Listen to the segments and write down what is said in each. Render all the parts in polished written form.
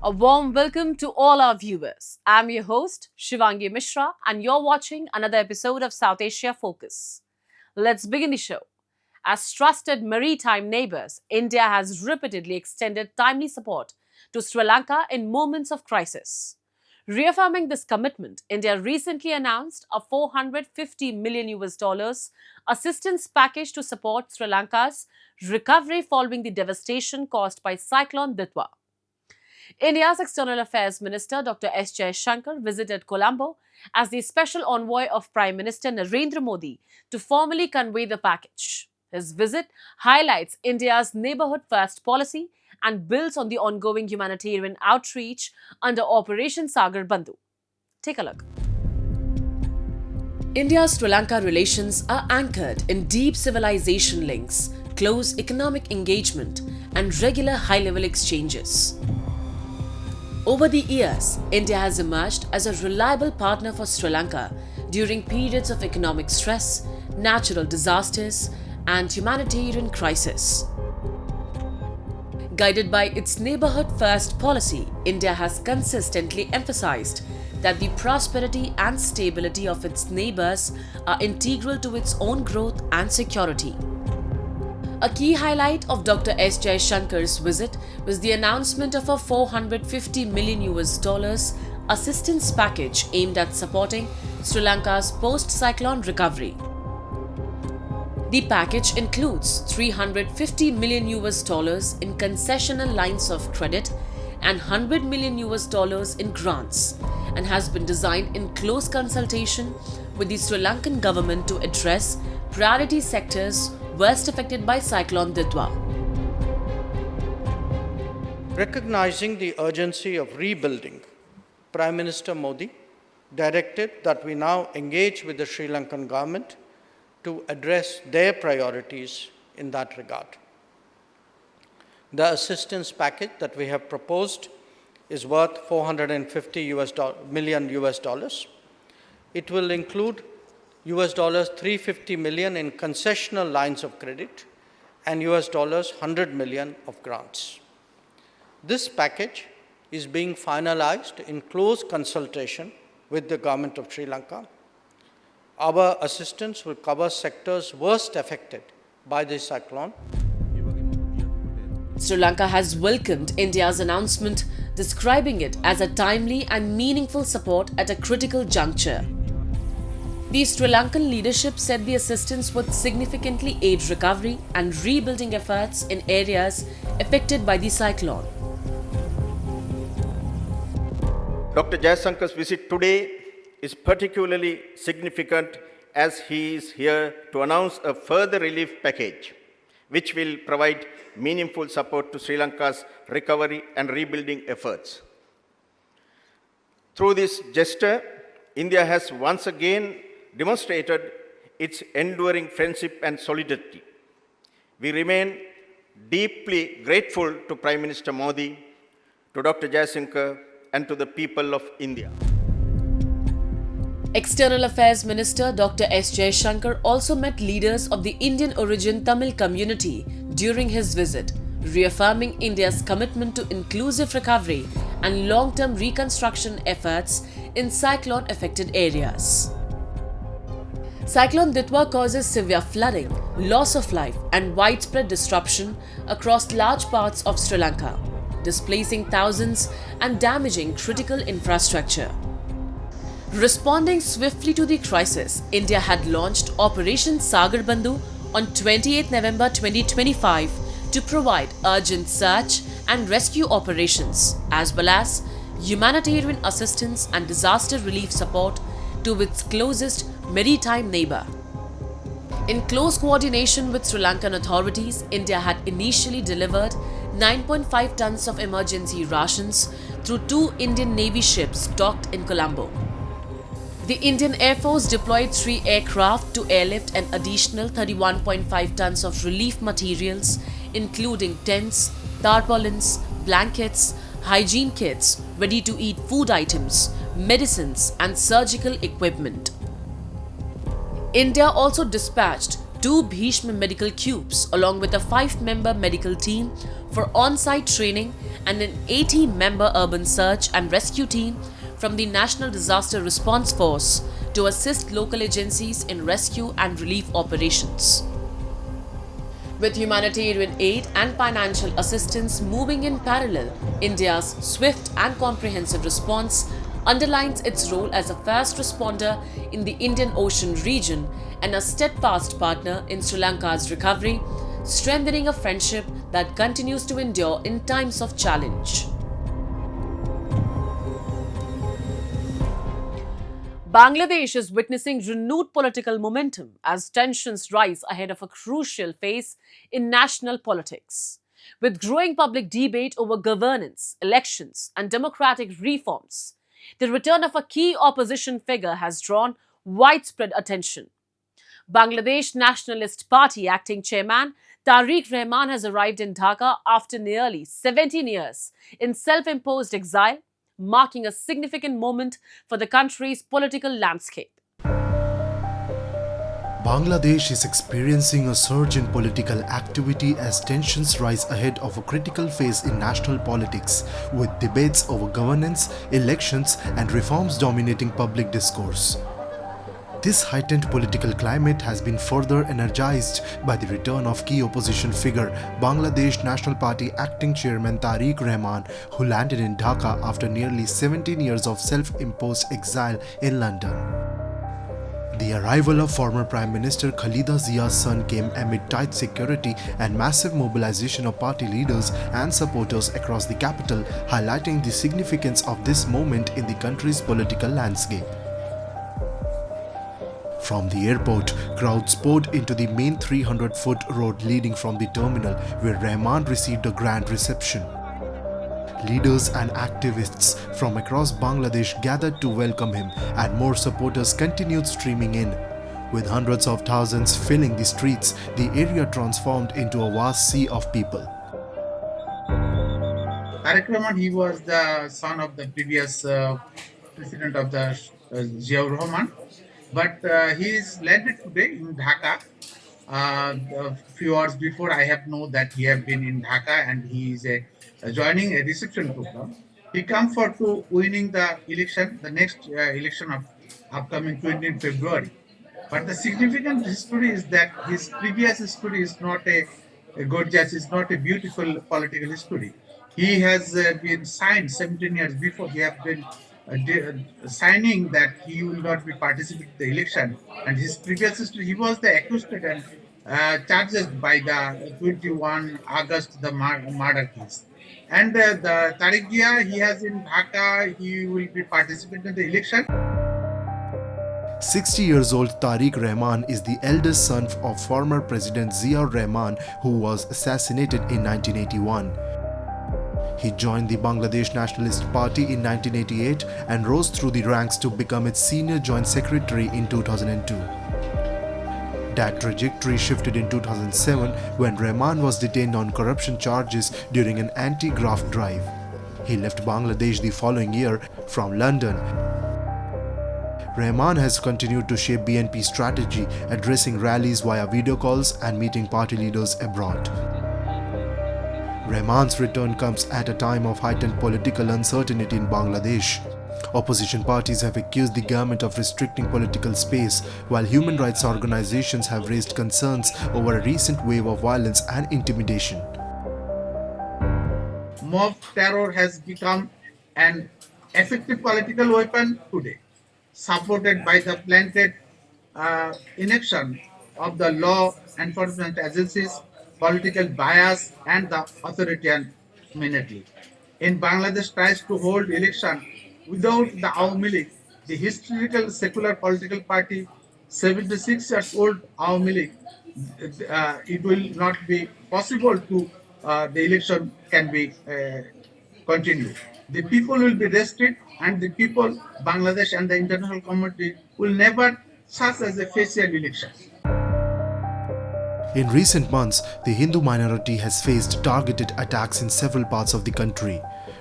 A warm welcome to all our viewers. I'm your host, Shivangi Mishra, and you're watching another episode of South Asia Focus. Let's begin the show. As trusted maritime neighbours, India has repeatedly extended timely support to Sri Lanka in moments of crisis. Reaffirming this commitment, India recently announced a 450 million US dollars assistance package to support Sri Lanka's recovery following the devastation caused by Cyclone Ditwah. India's External Affairs Minister Dr. S. Jaishankar visited Colombo as the special envoy of Prime Minister Narendra Modi to formally convey the package. His visit highlights India's neighbourhood first policy and builds on the ongoing humanitarian outreach under Operation Sagar Bandhu. Take a look. India-Sri Lanka relations are anchored in deep civilization links, close economic engagement, and regular high-level exchanges. Over the years, India has emerged as a reliable partner for Sri Lanka during periods of economic stress, natural disasters, and humanitarian crisis. Guided by its neighbourhood first policy, India has consistently emphasized that the prosperity and stability of its neighbours are integral to its own growth and security. A key highlight of Dr. S. Jaishankar's visit was the announcement of a 450 million US dollars assistance package aimed at supporting Sri Lanka's post-cyclone recovery. The package includes 350 million US dollars in concessional lines of credit and 100 million US dollars in grants, and has been designed in close consultation with the Sri Lankan government to address priority sectors worst affected by Cyclone Ditwah. Recognizing the urgency of rebuilding, Prime Minister Modi directed that we now engage with the Sri Lankan government to address their priorities in that regard. The assistance package that we have proposed is worth 450 million US dollars. It will include US dollars 350 million in concessional lines of credit and US dollars 100 million of grants. This package is being finalized in close consultation with the government of Sri Lanka. Our assistance will cover sectors worst affected by this cyclone. Sri Lanka has welcomed India's announcement, describing it as a timely and meaningful support at a critical juncture. The Sri Lankan leadership said the assistance would significantly aid recovery and rebuilding efforts in areas affected by the cyclone. Dr. Jaishankar's visit today is particularly significant as he is here to announce a further relief package, which will provide meaningful support to Sri Lanka's recovery and rebuilding efforts. Through this gesture, India has once again demonstrated its enduring friendship and solidarity. We remain deeply grateful to Prime Minister Modi, to Dr. Jaishankar, and to the people of India. External Affairs Minister Dr. S. Jaishankar also met leaders of the Indian origin Tamil community during his visit, reaffirming India's commitment to inclusive recovery and long-term reconstruction efforts in cyclone-affected areas. Cyclone Ditwah causes severe flooding, loss of life, and widespread disruption across large parts of Sri Lanka, displacing thousands and damaging critical infrastructure. Responding swiftly to the crisis, India had launched Operation Sagar Bandhu on 28 November 2025 to provide urgent search and rescue operations, as well as humanitarian assistance and disaster relief support to its closest maritime neighbour. In close coordination with Sri Lankan authorities, India had initially delivered 9.5 tons of emergency rations through 2 Indian Navy ships docked in Colombo. The Indian Air Force deployed 3 aircraft to airlift an additional 31.5 tons of relief materials, including tents, tarpaulins, blankets, hygiene kits, ready-to-eat food items, medicines, and surgical equipment. India also dispatched 2 Bhishma medical cubes along with a 5-member medical team for on-site training and an 80-member urban search and rescue team from the National Disaster Response Force to assist local agencies in rescue and relief operations. With humanitarian aid and financial assistance moving in parallel, India's swift and comprehensive response underlines its role as a fast responder in the Indian Ocean region and a steadfast partner in Sri Lanka's recovery, strengthening a friendship that continues to endure in times of challenge. Bangladesh is witnessing renewed political momentum as tensions rise ahead of a crucial phase in national politics. With growing public debate over governance, elections, and democratic reforms, the return of a key opposition figure has drawn widespread attention. Bangladesh Nationalist Party acting chairman Tarique Rahman has arrived in Dhaka after nearly 17 years in self-imposed exile, marking a significant moment for the country's political landscape. Bangladesh is experiencing a surge in political activity as tensions rise ahead of a critical phase in national politics, with debates over governance, elections, and reforms dominating public discourse. This heightened political climate has been further energized by the return of key opposition figure, Bangladesh National Party acting chairman Tarique Rahman, who landed in Dhaka after nearly 17 years of self-imposed exile in London. The arrival of former Prime Minister Khalida Zia's son came amid tight security and massive mobilization of party leaders and supporters across the capital, highlighting the significance of this moment in the country's political landscape. From the airport, crowds poured into the main 300-foot road leading from the terminal, where Rahman received a grand reception. Leaders and activists from across Bangladesh gathered to welcome him, and more supporters continued streaming in. With hundreds of thousands filling the streets, the area transformed into a vast sea of people. Tarique Rahman, he was the son of the previous president of the Ziaur Rahman, but he is landed today in Dhaka. A few hours before, I have known that he have been in Dhaka and he is joining a reception program. He come for to winning the election, the next election of upcoming 20th February. But the significant history is that his previous history is not a gorgeous, is not a beautiful political history. He has been signed 17 years before. He have been signing that he will not be participating in the election. And his previous history, he was the accused and charged by the 21 August, the murder case. And the Tarique Jia, he has in Dhaka, he will be participating in the election. 60 years old Tarique Rahman is the eldest son of former President Ziaur Rahman, who was assassinated in 1981. He joined the Bangladesh Nationalist Party in 1988 and rose through the ranks to become its senior joint secretary in 2002. That trajectory shifted in 2007 when Rahman was detained on corruption charges during an anti-graft drive. He left Bangladesh the following year from London. Rahman has continued to shape BNP's strategy, addressing rallies via video calls and meeting party leaders abroad. Rahman's return comes at a time of heightened political uncertainty in Bangladesh. Opposition parties have accused the government of restricting political space, while human rights organizations have raised concerns over a recent wave of violence and intimidation. Mob terror has become an effective political weapon today, supported by the planted inaction of the law enforcement agencies, political bias, and the authoritarian military. In Bangladesh tries to hold election without the Awami League, the historical secular political party, 76 years old Awami League, it will not be possible to the election can be continued. The people will be rested, and the people, Bangladesh and the international community, will never such as a facial election. In recent months, the Hindu minority has faced targeted attacks in several parts of the country.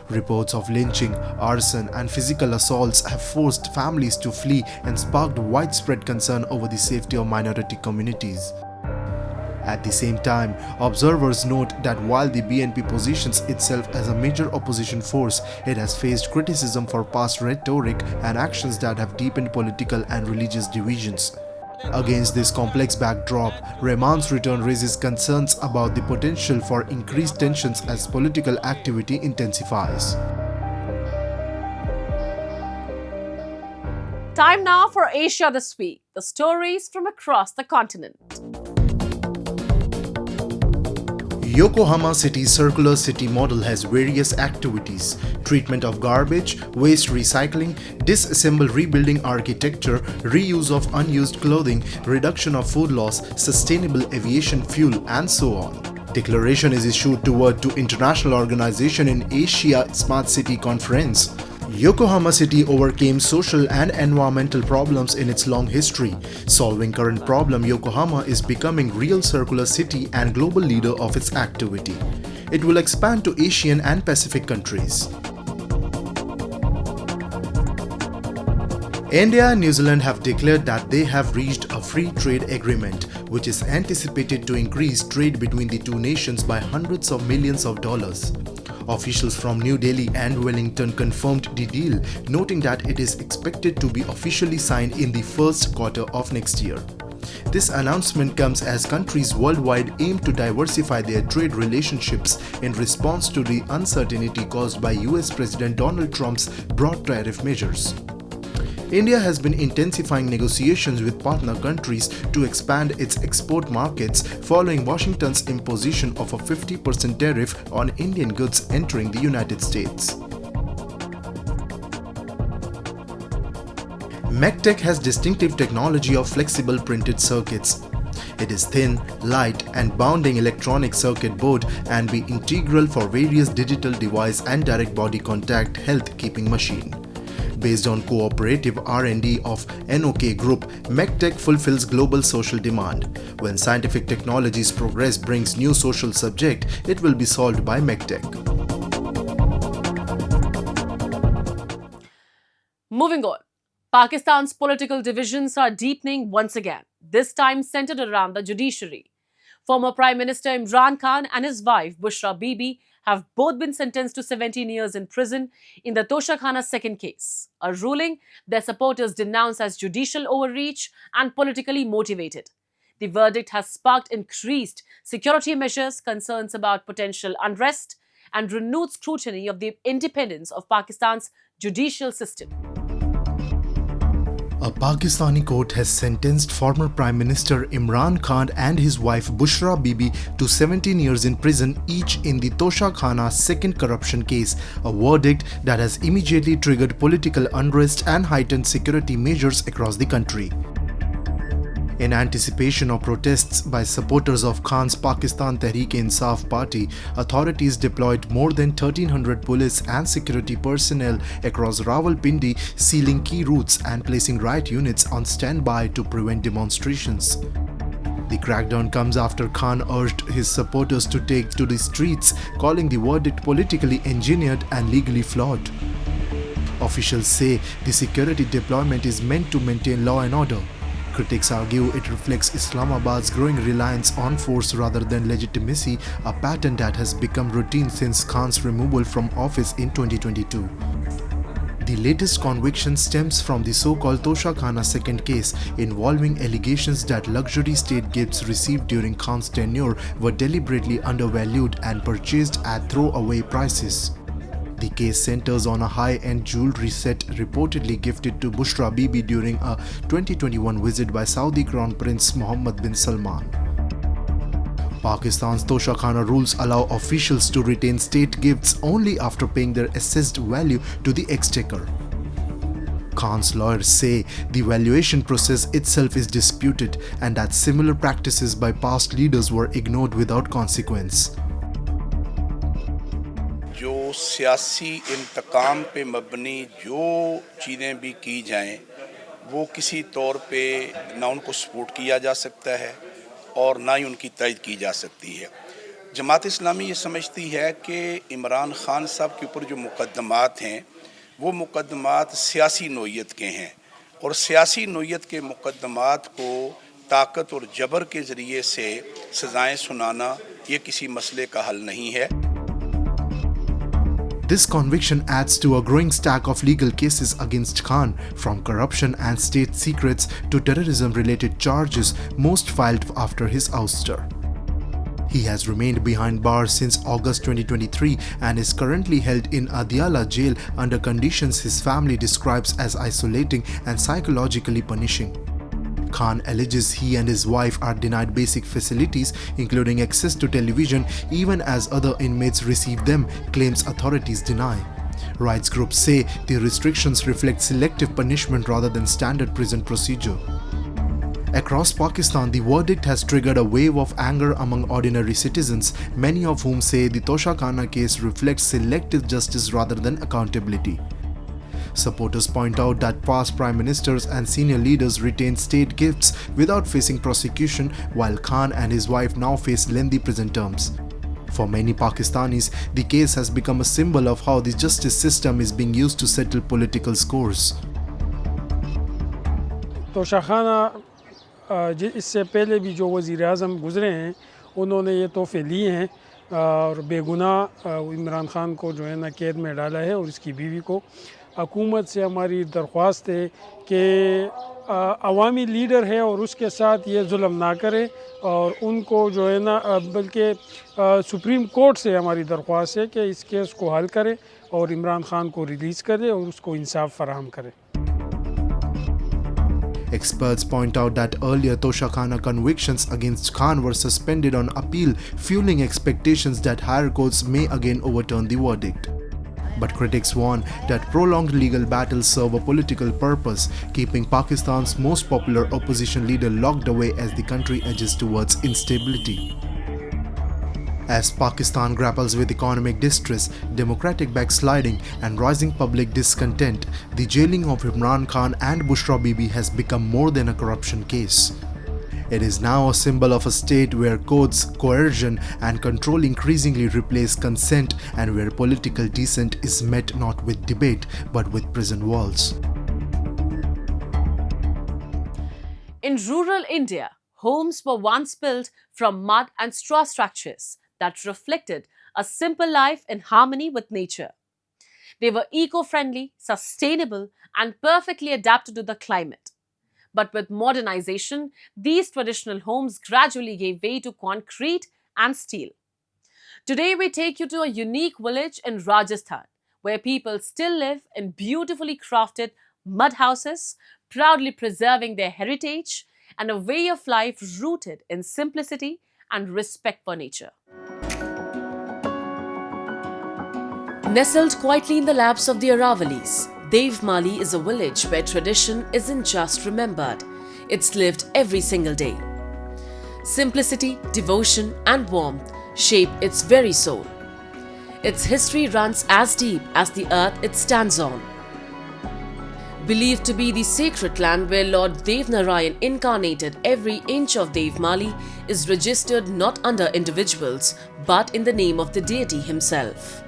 Reports of lynching, arson, and physical assaults have forced families to flee and sparked widespread concern over the safety of minority communities. At the same time, observers note that while the BNP positions itself as a major opposition force, it has faced criticism for past rhetoric and actions that have deepened political and religious divisions. Against this complex backdrop, Rahman's return raises concerns about the potential for increased tensions as political activity intensifies. Time now for Asia This Week, the stories from across the continent. Yokohama City's circular city model has various activities: treatment of garbage, waste recycling, disassemble rebuilding architecture, reuse of unused clothing, reduction of food loss, sustainable aviation fuel, and so on. Declaration is issued toward to International Organization in Asia Smart City Conference. Yokohama City overcame social and environmental problems in its long history. Solving current problem, Yokohama is becoming real circular city and global leader of its activity. It will expand to Asian and Pacific countries. India and New Zealand have declared that they have reached a free trade agreement, which is anticipated to increase trade between the two nations by hundreds of millions of dollars. Officials from New Delhi and Wellington confirmed the deal, noting that it is expected to be officially signed in the first quarter of next year. This announcement comes as countries worldwide aim to diversify their trade relationships in response to the uncertainty caused by US President Donald Trump's broad tariff measures. India has been intensifying negotiations with partner countries to expand its export markets following Washington's imposition of a 50% tariff on Indian goods entering the United States. MechTech has distinctive technology of flexible printed circuits. It is thin, light, and bounding electronic circuit board and be integral for various digital device and direct body contact health keeping machine. Based on cooperative R&D of NOK Group, MechTech fulfills global social demand. When scientific technology's progress brings new social subject, it will be solved by MechTech. Moving on, Pakistan's political divisions are deepening once again, this time centered around the judiciary. Former Prime Minister Imran Khan and his wife Bushra Bibi have both been sentenced to 17 years in prison in the Toshakhana second case, a ruling their supporters denounce as judicial overreach and politically motivated. The verdict has sparked increased security measures, concerns about potential unrest, and renewed scrutiny of the independence of Pakistan's judicial system. A Pakistani court has sentenced former Prime Minister Imran Khan and his wife Bushra Bibi to 17 years in prison each in the Toshakhana second corruption case, a verdict that has immediately triggered political unrest and heightened security measures across the country. In anticipation of protests by supporters of Khan's Pakistan Tehreek-e-Insaf party, authorities deployed more than 1,300 police and security personnel across Rawalpindi, sealing key routes and placing riot units on standby to prevent demonstrations. The crackdown comes after Khan urged his supporters to take to the streets, calling the verdict politically engineered and legally flawed. Officials say the security deployment is meant to maintain law and order. Critics argue it reflects Islamabad's growing reliance on force rather than legitimacy, a pattern that has become routine since Khan's removal from office in 2022. The latest conviction stems from the so-called Toshakhana second case, involving allegations that luxury state gifts received during Khan's tenure were deliberately undervalued and purchased at throwaway prices. The case centers on a high-end jewelry set reportedly gifted to Bushra Bibi during a 2021 visit by Saudi Crown Prince Mohammed bin Salman. Pakistan's Toshakhana rules allow officials to retain state gifts only after paying their assessed value to the exchequer. Khan's lawyers say the valuation process itself is disputed and that similar practices by past leaders were ignored without consequence. जो सियासी इंतकाम पे मबनी जो चीज़ें भी की जाएं वो किसी तौर पे ना उनको सपोर्ट किया जा सकता है और ना ही उनकी तायद की जा सकती है। जमात इस्लामी ये समझती है कि इमरान खान साहब के ऊपर जो मुकदमात हैं वो मुकदमात सियासी नोयत के हैं और सियासी नोयत के मुकदमात को ताकत और जबर के ज़रिए से सज़ाएं सुनाना ये किसी मसले का हल नहीं है। This conviction adds to a growing stack of legal cases against Khan, from corruption and state secrets to terrorism-related charges, most filed after his ouster. He has remained behind bars since August 2023 and is currently held in Adiala jail under conditions his family describes as isolating and psychologically punishing. Khan alleges he and his wife are denied basic facilities, including access to television, even as other inmates receive them, claims authorities deny. Rights groups say the restrictions reflect selective punishment rather than standard prison procedure. Across Pakistan, the verdict has triggered a wave of anger among ordinary citizens, many of whom say the Toshakhana case reflects selective justice rather than accountability. Supporters point out that past prime ministers and senior leaders retained state gifts without facing prosecution, while Khan and his wife now face lengthy prison terms. For many Pakistanis, the case has become a symbol of how the justice system is being used to settle political scores. Toshakhana इससे पहले भी जो वज़ीर-ए-आज़म गुज़रे हैं उन्होंने ये तोहफ़े लिए हैं और बेगुनाह इमरान ख़ान को जो है ना कैद में डाला है और इसकी बीवी को। हुकूमत से हमारी दरख्वास्त है कि अवामी लीडर है और उसके साथ ये जुल्म ना करे और उनको जो है ना बल्कि सुप्रीम कोर्ट से हमारी दरख्वास्त है कि इस केस को हल करे और इमरान ख़ान को रिलीज़ करे और उसको इंसाफ फराहम करे। Experts point out that earlier Toshakhana convictions against Khan were suspended on appeal, fueling expectations that higher courts may again overturn the verdict. But critics warn that prolonged legal battles serve a political purpose, keeping Pakistan's most popular opposition leader locked away as the country edges towards instability. As Pakistan grapples with economic distress, democratic backsliding and rising public discontent, the jailing of Imran Khan and Bushra Bibi has become more than a corruption case. It is now a symbol of a state where courts, coercion and control increasingly replace consent, and where political dissent is met not with debate but with prison walls. In rural India, homes were once built from mud and straw structures that reflected a simple life in harmony with nature. They were eco-friendly, sustainable and perfectly adapted to the climate. But with modernization, these traditional homes gradually gave way to concrete and steel. Today, we take you to a unique village in Rajasthan, where people still live in beautifully crafted mud houses, proudly preserving their heritage and a way of life rooted in simplicity and respect for nature. Nestled quietly in the laps of the Aravalis, Devmali is a village where tradition isn't just remembered, it's lived every single day. Simplicity, devotion and warmth shape its very soul. Its history runs as deep as the earth it stands on. Believed to be the sacred land where Lord Devnarayan incarnated, every inch of Devmali is registered not under individuals but in the name of the deity himself.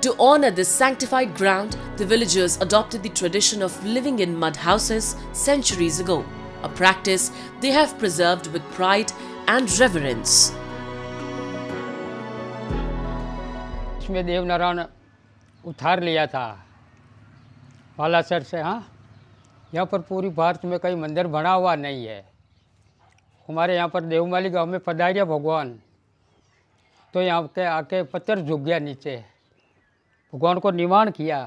To honor this sanctified ground, the villagers adopted the tradition of living in mud houses centuries ago, a practice they have preserved with pride and reverence. इसमें देवनारायण उतार लिया था बालासर से। हाँ, यहाँ पर पूरी भारत में कहीं मंदिर बना हुआ नहीं है। हमारे यहाँ पर देवमाली गांव में पधारिया भगवान, तो यहाँ के आके पत्थर झुक गया नीचे, भगवान को निर्माण किया।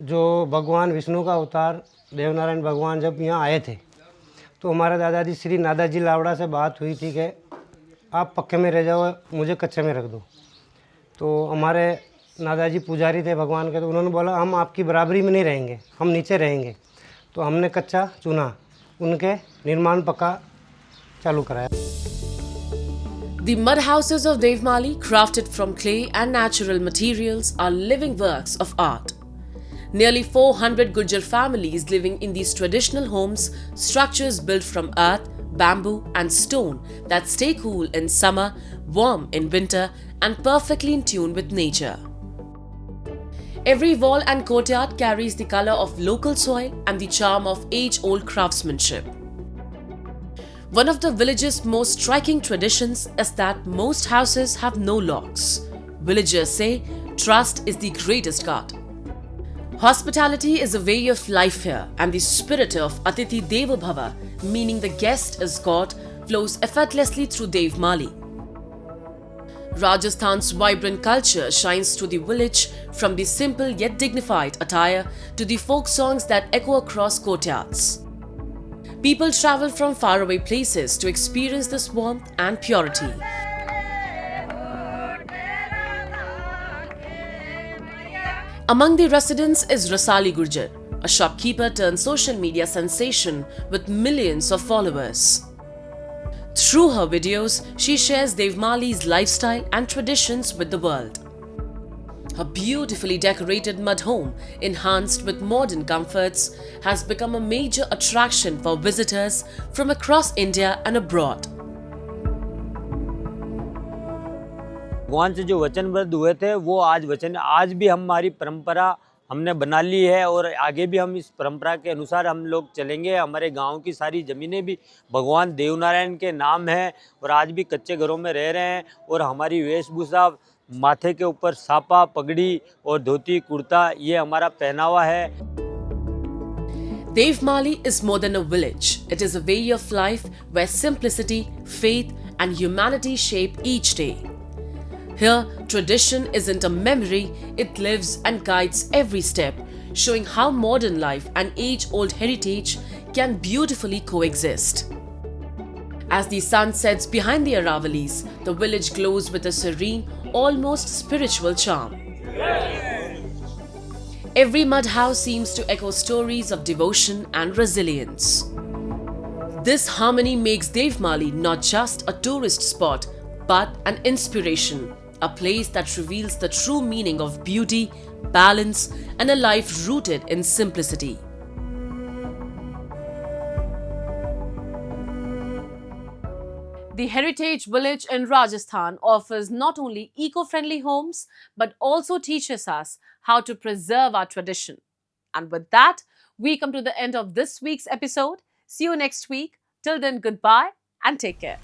जो भगवान विष्णु का अवतार देवनारायण भगवान जब यहाँ आए थे तो हमारे दादाजी श्री नादाजी लावड़ा से बात हुई थी कि आप पक्के में रह जाओ, मुझे कच्चे में रख दो। तो हमारे नादाजी पुजारी थे भगवान के, तो उन्होंने बोला हम आपकी बराबरी में नहीं रहेंगे, हम नीचे रहेंगे। तो हमने कच्चा चुना, उनके निर्माण पक्का चालू कराया। The mud houses of Devmali, crafted from clay and natural materials, are living works of art. Nearly 400 Gujjar families living in these traditional homes, structures built from earth, bamboo and stone that stay cool in summer, warm in winter and perfectly in tune with nature. Every wall and courtyard carries the color of local soil and the charm of age-old craftsmanship. One of the village's most striking traditions is that most houses have no locks. Villagers say trust is the greatest guard. Hospitality is a way of life here, and the spirit of Atithi Devo Bhava, meaning the guest is God, flows effortlessly through Devmali. Rajasthan's vibrant culture shines through the village, from the simple yet dignified attire to the folk songs that echo across courtyards. People travel from faraway places to experience this warmth and purity. Among the residents is Rasali Gurjar, a shopkeeper turned social media sensation with millions of followers. Through her videos, she shares Devmali's lifestyle and traditions with the world. Her beautifully decorated mud home, enhanced with modern comforts, has become a major attraction for visitors from across India and abroad. भगवान से जो वचनबद्ध हुए थे वो आज भी हमारी परंपरा हमने बना ली है और आगे भी हम इस परंपरा के अनुसार हम लोग चलेंगे। हमारे गांव की सारी ज़मीनें भी भगवान देवनारायण के नाम हैं और आज भी कच्चे घरों में रह रहे हैं और हमारी वेशभूषा माथे के ऊपर सापा पगड़ी और धोती कुर्ता ये हमारा पहनावा है। Devmali is more than a village. It is a way of life where simplicity, faith and humanity shape each day. Here, tradition isn't a memory, it lives and guides every step, showing how modern life and age-old heritage can beautifully coexist. As the sun sets behind the Aravalis, the village glows with a serene, almost spiritual charm. Every mud house seems to echo stories of devotion and resilience. This harmony makes Devmali not just a tourist spot, but an inspiration, a place that reveals the true meaning of beauty, balance, and a life rooted in simplicity. The Heritage Village in Rajasthan offers not only eco-friendly homes, but also teaches us how to preserve our tradition. And with that, we come to the end of this week's episode. See you next week. Till then, goodbye and take care.